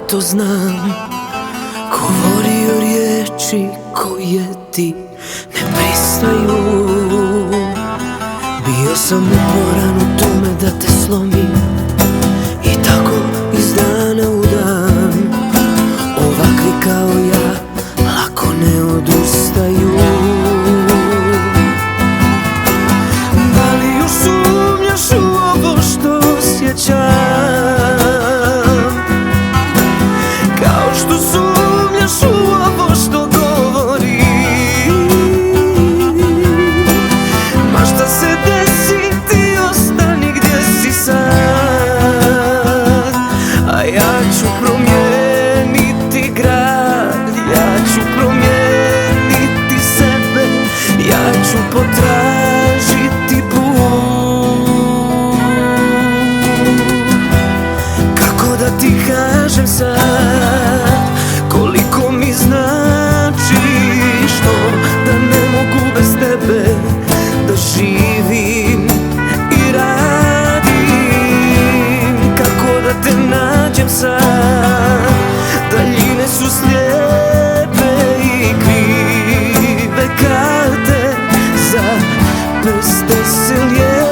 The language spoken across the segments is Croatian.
to znam. Govorio riječi koje ti ne pristaju. Bio sam uporan u tome da te slomim, i tako iz dana u dan ovakvi kao ja lako ne odustaju. Da li još sumnjaš u ovo što osjećam, kao što sumnjaš u ovo što govorim? Ma šta se desi, ti ostani gdje si sad, a ja ću promijeniti grad, ja ću promijeniti sebe, ja ću potražiti put. Kako da ti kažem sad koliko mi značiš to, da ne mogu bez tebe da živim i radim. Kako da te nađem sad, daljine su slijepe i krive karte, za prste se lijepe.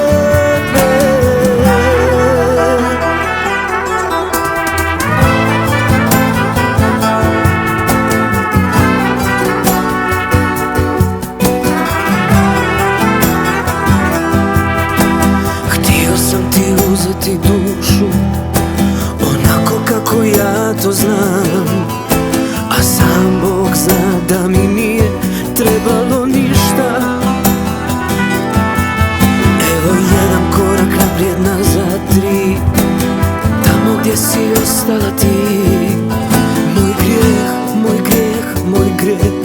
Uzeti dušu onako kako ja to znam, a sam Bog zna da mi nije trebalo ništa. Evo jedan korak naprijed, nazad tri, tamo gdje si ostala ti. Moj grijeh, moj grijeh, moj grijeh